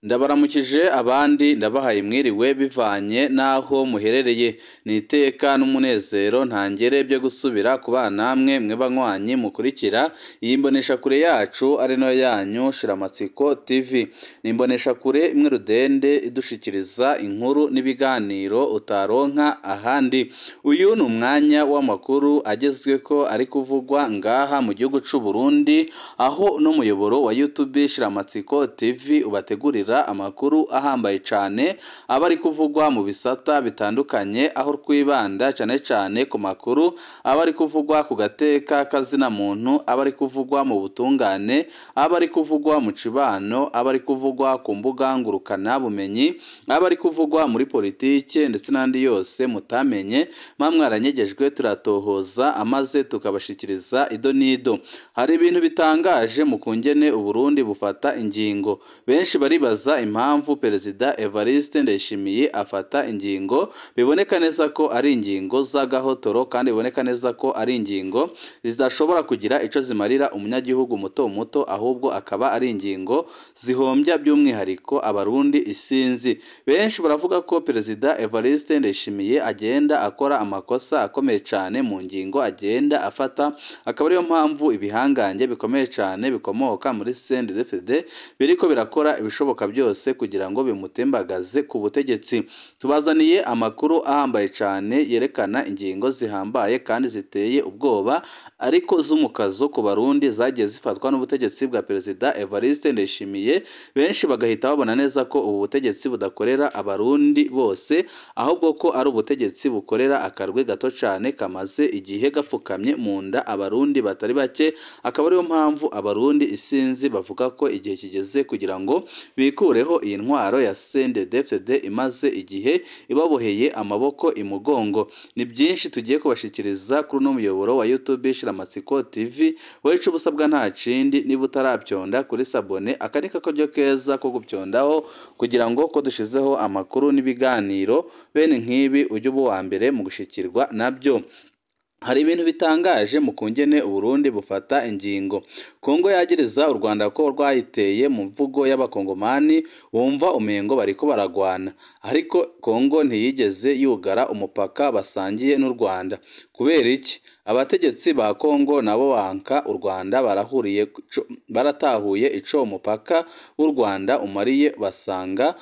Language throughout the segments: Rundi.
Ndabaramukije abandi ndabahaye mwiriwe bivanye naho muherereye niteka n'umunezero ntangere byo gusubira kubana namwe mwe banywanyi mukurikira iyi mbonesha kure yacu ari no yanyu Shiramatsiko TV nimbonesha kure imwe rudende idushikiriza inkuru n'ibiganiro utaronka ahandi uyu ni umwanya w'amakuru agezweko ari kuvugwa ngaha mu gihugu c'u Burundi aho no muyoboro wa YouTube Shiramatsiko TV ubategurira amakuru ahambaye cyane abari kuvugwa mu bisata bitandukanye aho twibanda cyane ku makuru abari kuvugwa ku gateka kazina muntu abari kuvugwa mu butungane abari kuvugwa mu cibano abari kuvugwa ku mbuga ngurukana bumenyi abari kuvugwa muri politike ndetse n'andi yose mutamenye mwamwaranyegejwe turatohoza amaze tukabashikiriza ido nido hari ibintu bitangaje mu kungene Uburundi bufata ingingo benshi baribaza impamvu Perezida Evariste Ndayishimiye afata ingingo biboneka neza ko ari ingingo z'agahotoro kandi biboneka neza ko ari ingingo zidashobora kugira ico zimarira umunyagihugu muto ahubwo akaba ari ingingo zihombya by'umwihariko abarundi isinzi benshi baravuga ko Perezida Evariste Ndayishimiye agenda akora amakosa akomeye cyane mu ngingo agenda afata akaba ariyo mpamvu ibihangange bikomeye cyane bikomoka muri CNDD-FDD biriko birakora ibishoboka byose kugira ngo bimutembagaze ku butegetsi tubazaniye amakuru ahambaye cyane yerekana ingingo zihambaye kandi ziteye ubwoba ariko z'umukazo ku barundi zagiye zifatwa n'ubutegetsi bwa Perezida Evariste Ndayishimiye benshi bagahita babona neza ko ubu butegetsi budakorera abarundi bose ahubwo ko ari ubutegetsi bukorera akarwe gato cyane kamaze igihe gapfukamye mu nda abarundi batari bake akaba ariyo mpamvu abarundi isinzi bavuga ko igihe kigeze kugira ngo bikureho iyi ntwaro ya CNDD-FDD imaze igihe ibaboheye amaboko imugongo ni byinshi tugiye kubashikiriza kuri no muyoboro wa YouTube Shiramatsiko TV wecu busabwa nta cindi niba utarabyonda kuri sabone akanika ko ryo keza ko gupyondaho kugira ngo ko dushizeho amakuru n'ibiganiro bene nk'ibi ujye ubu wa mbere mu gushikirwa nabyo hari ibintu bitangaje mu kungene Uburundi bufata ingingo Kongo yagereza u Rwanda ko rwayiteye mu mvugo y'abakongomani wumva umengo bariko baragwana ariko Kongo ntiyigeze yugara umupaka basangiye n'u Rwanda kubera iki abategetsi ba Kongo nabo banka u Rwanda baratahuye ico umupaka w'u Rwanda umariye basanga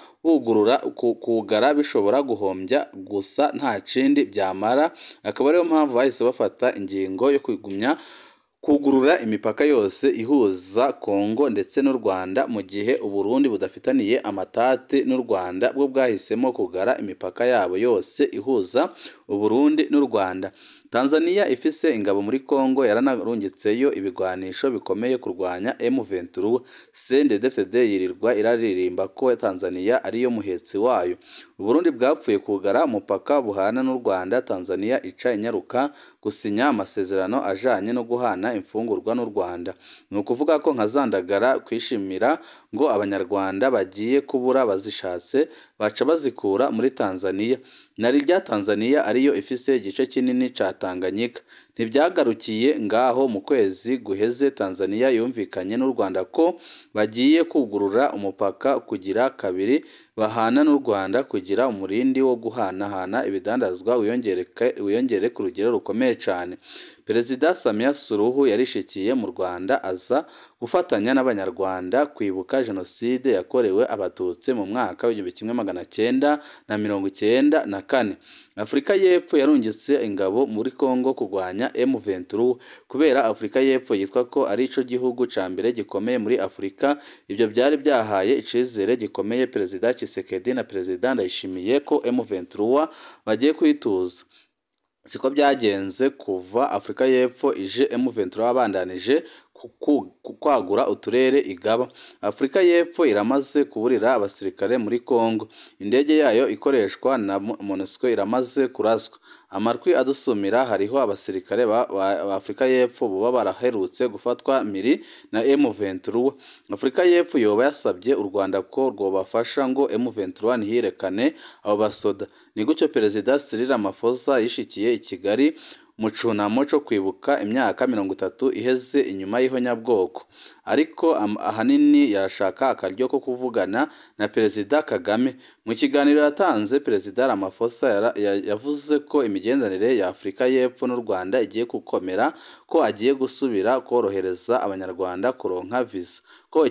kugara bishobora guhombya gusa nta cindi byamara akaba ariyo mpamvu bahise bafata ingingo yo kwigumya kugurura imipaka yose ihuza Kongo ndetse n'u Rwanda mu gihe Uburundi budafitaniye amatate n'u Rwanda bwo bwahisemo kugara imipaka yabo yose ihuza Uburundi n'u Rwanda Tanzania ifise ingabo muri Kongo yaranarungitseyo ibigwanisho bikomeye kurwanya M23 CNDD-FDD yirirwa iraririmba ko Tanzania ariyo muhetsi wayo Uburundi bwapfuye kugara umupaka buhana n'u Rwanda Tanzania ica inyaruka gusinya amasezerano ajanye no guhana imfungurwa n'u Rwanda ni ukuvuga ko nkazandagara kwishimira ngo abanyarwanda bagiye kubura bazishatse baca bazikura muri Tanzania nari rya Tanzania ariyo ifise igice kinini ca Tanganyika ntibyagarukiye ngaho mu kwezi guheze Tanzania yumvikanye n'u Rwanda ko bagiye kugurura umupaka kugira kabiri bahana n'u Rwanda kugira umurindi wo guhanahana ibidandazwa wiyongere ku rugero rukomeye cyane Perezida Samia Suluhu yarishikiye mu Rwanda aza gufatanya n'abanyarwanda kwibuka jenoside yakorewe abatutsi mu mwaka w'1994 Afrika y'Epfo yarungitse ingabo muri Kongo kurwanya M23 kubera Afrika y'Epfo yitwa ko ari ico gihugu ca mbere gikomeye muri Afrika ibyo byari byahaye icizere gikomeye Perezida Tshisekedi na Perezida Ndayishimiye ko M23 bagiye kwituza siko byagenze kuva Afrika y'Epfo ije M23 abandanije kwagura uturere igaba Afrika y'Epfo iramaze kuburira abasirikare muri Kongo indege yayo ikoreshwa na MONUSCO iramaze kuraswa amarwi adusumira hariho abasirikare ba Afrika y'Epfo buba baraherutse gufatwa miri na M23 Afrika y'Epfo yoba yasabye u Rwanda ko rwobafasha ngo M23 ntihirekane abo basoda ni gutyo Perezida Cyril Ramaphosa yishikiye i Kigali mu cunamo cyo kwibuka imyaka 30 iheze inyuma y'ihonyabwoko ariko ahanini yashaka akaryo ko kuvugana na Perezida Kagame. Mu kiganiro yatanze, Perezida Ramaphosa yavuze ko imigenderanire ya Afurika y'Epfo n'u Rwanda igiye gukomera, ko agiye gusubira korohereza abanyarwanda kuronka visa, ko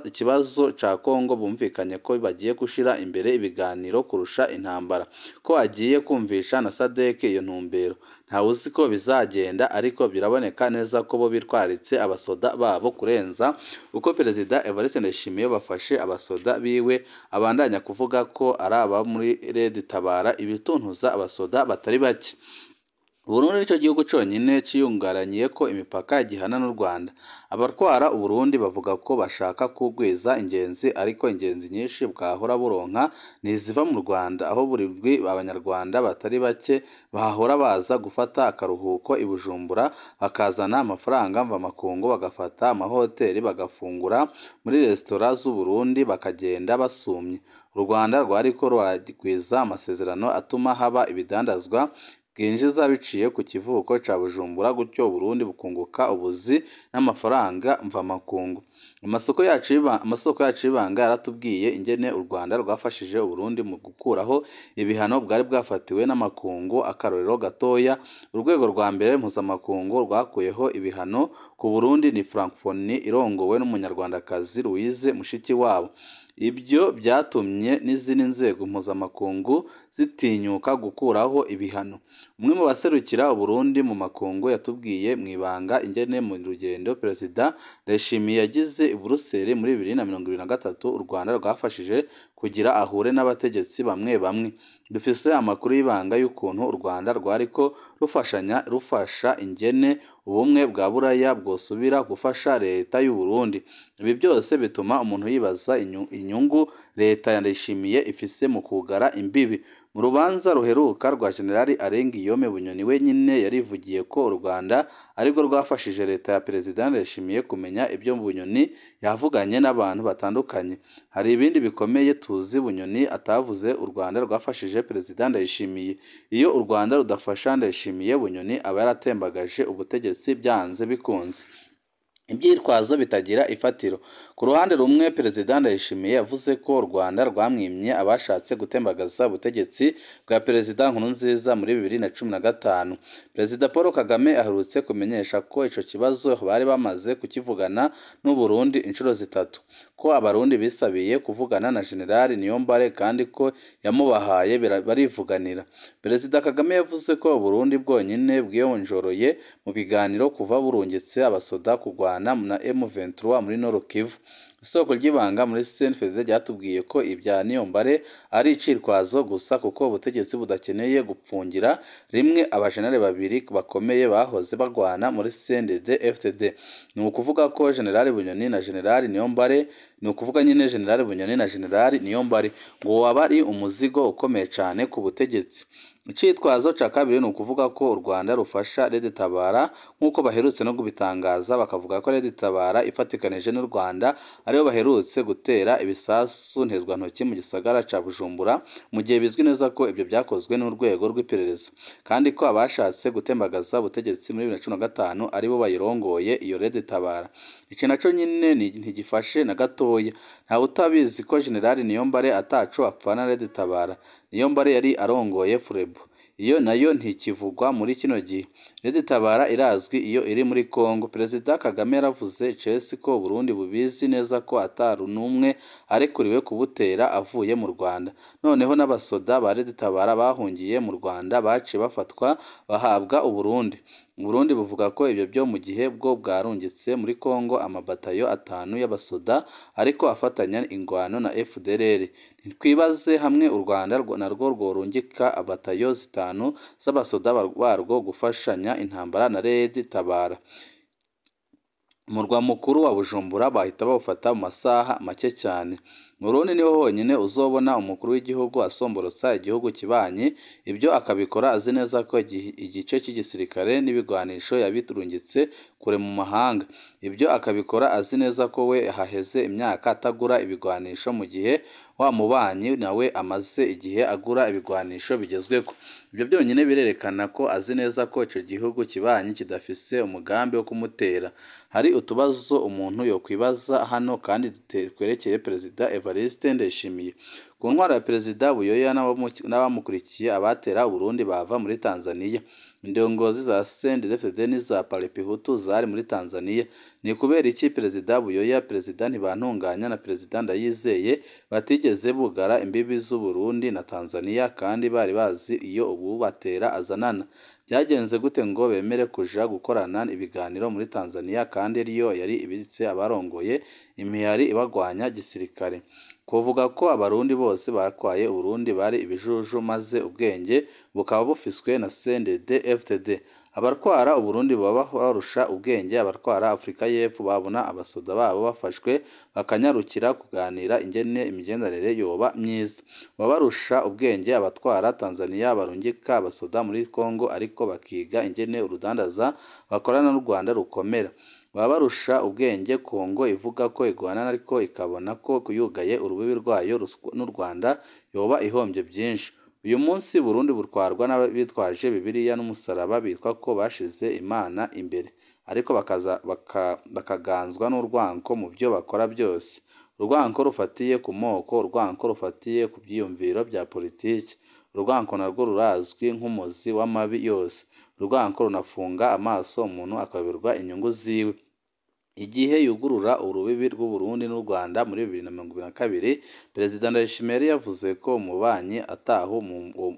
ikibazo ca Kongo bumvikanye ko bagiye gushira imbere ibiganiro kurusha intambara, ko agiye kumvisha na SADC iyo ntumbero. Ntawe uzi ko bizagenda, ariko biraboneka neza ko bo bitwaritse abasoda babo kurenza uko Perezida Evariste Ndayishimiye bafashe abasoda biwe, abandanya kuvuga ko ari aba muri Red Tabara ibituntuza abasoda batari bake. Burundi nicyo gihugu cyonyine ciyungaraniye ko imipaka gihana n'u Rwanda. Abatwara Uburundi bavuga ko bashaka kugwiza ingenzi, ariko ingenzi nyinshi bwahora buronka niziva mu Rwanda, aho buri abanyarwanda batari bake bahora baza gufata akaruhuko i Bujumbura, bakazana amafaranga mva makungu, bagafata amahoteli, bagafungura muri resitora z'u Burundi, bakagenda basumye. U Rwanda rwariko rwagwiza amasezerano atuma haba ibidandazwa bwinjiza biciye ku kivuko ca Bujumbura, gutyo Burundi bukunguka ubuzi n'amafaranga mva makungu. Amasoko yacu y'ibanga yaratubwiye ingene u Rwanda rwafashije Burundi mu gukuraho ibihano bwari bwafatiwe n'amakungu. Akarorero gatoya, urwego rwa mbere mpuzamakungu rwakuyeho ibihano ku Burundi ni Francophonie irongowe n'umunyarwandakazi Louise Mushikiwabo. Ibyo byatumye n'izindi nzego mpuzamakungu zitinyuka gukuraho ibihano. Umwe mu baserukira Burundi mu makungu yatubwiye mu ibanga ingene mu rugendo Perezida Ndayishimiye yagize i Buruseli muri 2023 u Rwanda rwafashije kugira ahure n'abategetsi bamwe bamwe. Dufise amakuru y'ibanga y'ukuntu u Rwanda rwariko rufasha ingene ubumwe bwa Buraya bwosubira gufasha leta y'u Burundi. Ibi byose bituma umuntu yibaza inyungu leta ya Ndayishimiye ifise mu kugara imbibi. Mu rubanza ruheruka rwa Generali Arengiyome Bunyoni wenyine yarivugiye ko u Rwanda aribwo rwafashije leta ya Perezida Ndayishimiye kumenya ibyo Bunyoni yavuganye n'abantu batandukanye. Hari ibindi bikomeye tuzi Bunyoni atavuze u Rwanda rwafashije Perezida Ndayishimiye. Iyo u Rwanda rudafasha Ndayishimiye, Bunyoni aba yaratembagaje ubutegetsi byanze bikunze. Ibyitwazo bitagira ifatiro. Ku ruhande rumwe, Perezida Ndayishimiye yavuze ko u Rwanda rwamwimye abashatse gutembagaza ubutegetsi bwa Perezida Nkurunziza muri 2015. Perezida Paul Kagame aherutse kumenyesha ko ico kibazo bari bamaze kukivugana n'u Burundi inshuro zitatu, ko abarundi bisabiye kuvugana na Generali Niyombare kandi ko yamubahaye barivuganira. Perezida Kagame yavuze ko Burundi bwonyine bwiyonjoroye mu biganiro kuva burungitse abasoda kugwana na M23 muri Nord Kivu. Isoko ry'ibanga muri CNFD ryatubwiye ko ibya Niyombare ari icirwazo gusa, kuko ubutegetsi budakeneye gupfungira rimwe abajenere babiri bakomeye bahoze bagwana muri CNDD FDD. Ni ukuvuga ko Generali Bunyoni na Generali Niyombare ngo waba ari umuzigo ukomeye cyane ku butegetsi. Icitwazo ca kabiri ni ukuvuga ko u Rwanda rufasha Red Tabara, nk'uko baherutse no kubitangaza, bakavuga ko Red Tabara ifatikanije n'u Rwanda aribo baherutse gutera ibisasu ntezwantoki mu gisagara ca Bujumbura, mu gihe bizwi neza ko ibyo byakozwe n'urwego rw'iperereza, kandi ko abashatse gutembagaza ubutegetsi muri 2015 aribo bayirongoye iyo Red Tabara. Iki naco nyine ntigifashe na gatoya. Ntawe utabizi ko Generali Niyombare ataco apfana Red Tabara. Niyombare yari arongoye Furebu, iyo nayo ntikivugwa muri kino gihe. Red Tabara irazwi iyo iri muri Kongo. Perezida Kagame yaravuze cesi ko Burundi bubizi neza ko ataru numwe arekuriwe kubutera avuye mu Rwanda. Noneho n'abasoda ba Red Tabara bahungiye mu Rwanda baciye bafatwa bahabwa Uburundi. Burundi buvuga ko ibyo byo mu gihe bwo bwarungitse muri Kongo amabatayo 5 y'abasoda ariko afatanya ingwano na FDLR. Ntitwibaze hamwe u Rwanda narwo rworungika abatayo 5 z'abasoda barwo gufashanya intambara na Red Tabara. Umurwa mukuru wa Bujumbura bahita bawufata mu masaha make cyane. Burundi niho honyine uzobona umukuru w'igihugu asomborotsa igihugu kibanye, ibyo akabikora azi neza ko igice cy'igisirikare n'ibigwanisho yabiturungitse kure mu mahanga. Ibyo akabikora azi neza ko we haheze imyaka atagura ibigwanisho, mu gihe wa mubanyi nawe amaze igihe agura ibigwanisho bigezweho. Ibyo byonyine birerekana ko azi neza ko icyo gihugu kibanyi kidafise umugambi wo kumutera. Hari utubazo umuntu yokwibaza hano kandi twerekeye Perezida Evariste Ndayishimiye. Ku ntwaro ya Perezida Buyoya n'abamukurikiye abatera Burundi bava muri Tanzania. Indongozi za CNDD-FDD n'iza Parpehutu zari muri Tanzania. Ni kubera iki Perezida Buyoya, Perezida Ntibantunganya na Perezida Ndayizeye batigeze bugara imbibi z'u Burundi na Tanzania kandi bari bazi iyo ububatera azanana? Byagenze gute ngo bemere kuja gukorana ibiganiro muri Tanzania kandi ariyo yari ibitse abarongoye imihari ibagwanya gisirikare? Kuvuga ko abarundi bose batwaye Uburundi bari ibijuju maze ubwenge bukaba bufiswe na CNDD-FDD. Abarwara Uburundi baba barusha ubwenge abarwara Afurika y'Epfo babona abasoda babo bafashwe bakanyarukira kuganira ingene imigenderanire yoba myiza. Baba barusha ubwenge abatwara Tanzania barungika abasoda muri Kongo ariko bakiga ingene urudandaza bakorana n'u Rwanda rukomera. Baba barusha ubwenge Kongo ivuga ko igwana ariko ikabona ko kuyugaye urubibi rwayo n'u Rwanda yoba ihombye byinshi. Uyu munsi Burundi burwarwa n'abitwaje Bibiliya n'umusaraba bitwa ko bashize Imana imbere, ariko bakaganzwa n'urwanko mu byo bakora byose. Urwanko rufatiye ku moko, urwanko rufatiye ku byiyumviro bya politiki. Urwanko narwo rurazwi nk'umuzi w'amabi yose. Urwanko runafunga amaso umuntu akayoberwa inyungu ziwe. Igihe yugurura urubibi rw'u Burundi n'u Rwanda muri 2022, Perezida Ndayishimiye yavuze ko umubanyi ataho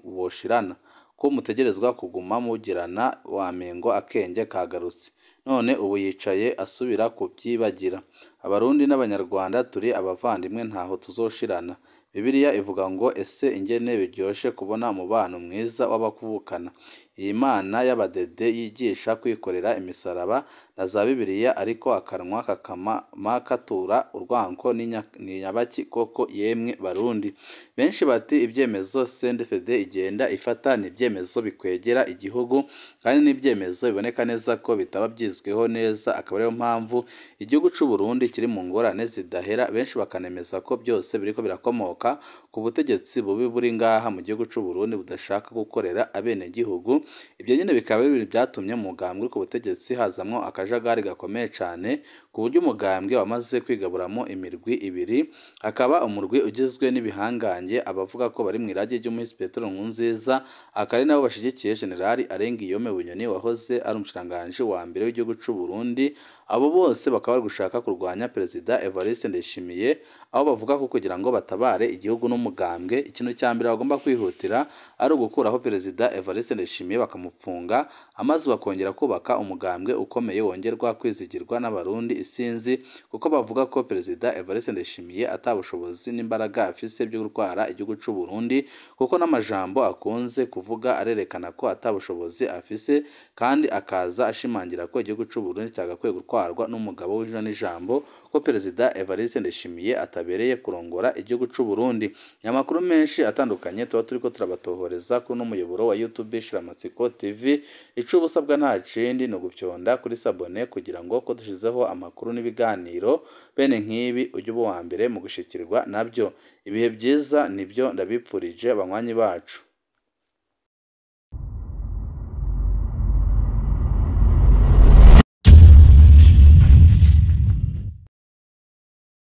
boshirana, ko mutegerezwa kuguma mugirana wamengo akenge kagarutse. None ubu yicaye asubira kubyibagira. Abarundi n'Abanyarwanda turi abavandimwe ntaho tuzoshirana. Bibiliya ivuga ngo ese ingene biryoshe kubona umubano mwiza w'abakuvukana. Iyi Mana y'abadede yigisha kwikorera imisaraba na za Bibiliya ariko akanwa kakama katura urwanko n'inyabaki koko yemwe Barundi. Benshi bati ibyemezo CNDD-FDD igenda ifata ni ibyemezo bikwegera igihugu kandi n'ibyemezo biboneka neza ko bitaba byizweho neza, akaba ariyo mpamvu igihugu cy'u Burundi kiri mu ngorane zidahera. Benshi bakanemeza ko byose biriko birakomoka ku butegetsi bubi buri ngaha mu gihugu cy'u Burundi budashaka gukorera abene gihugu. Ibyo nyine bikaba bibiri byatumye umugambwe ku butegetsi hazamwo akajagari gakomeye cyane ku buryo umugambwe wamaze kwigaburamo imirwi ibiri, akaba umurwi ugizwe n'ibihangange abavuga ko bari mu irage ry'umuhisi Petero Nkurunziza, akari nabo bashigikiye Generali Arengiyome Bunyoni wahoze ari umushiranganje wa mbere w'igihugu cy'u Burundi. Abo bose bakaba bari gushaka kurwanya Perezida Evariste Ndayishimiye, aho bavuga ko kugira ngo batabare igihugu n'umugambwe ikintu cya mbere bagomba kwihutira ari ugukuraho Perezida Evariste Ndayishimiye bakamupfunga, amaze bakongera kubaka umugambwe ukomeye wongerwa kwizigirwa n'abarundi isinzi, kuko bavuga ko Perezida Evariste Ndayishimiye atabushobozi n'imbaraga afise byo gutwara igihugu cy'u Burundi, kuko n'amajambo akunze kuvuga arerekana ko atabushobozi afise kandi akaza ashimangira ko igihugu cy'u Burundi cyagakwiye gutwarwa n'umugabo w'ijana n'ijambo, ko Perezida Evariste Ndayishimiye atabereye kurongora igihugu cy'u Burundi. Amakuru menshi atandukanye tuba turiko turabatohoreza kuri n'umuyoboro wa YouTube Shiramatsiko TV. Ico ubusabwa nta kindi no gupyonda kuri sabone kugira ngo ko dushizeho amakuru n'ibiganiro bene nk'ibi ujye uba wa mbere mu gushikirwa nabyo. Ibihe byiza nibyo ndabipfurije abanywanyi bacu.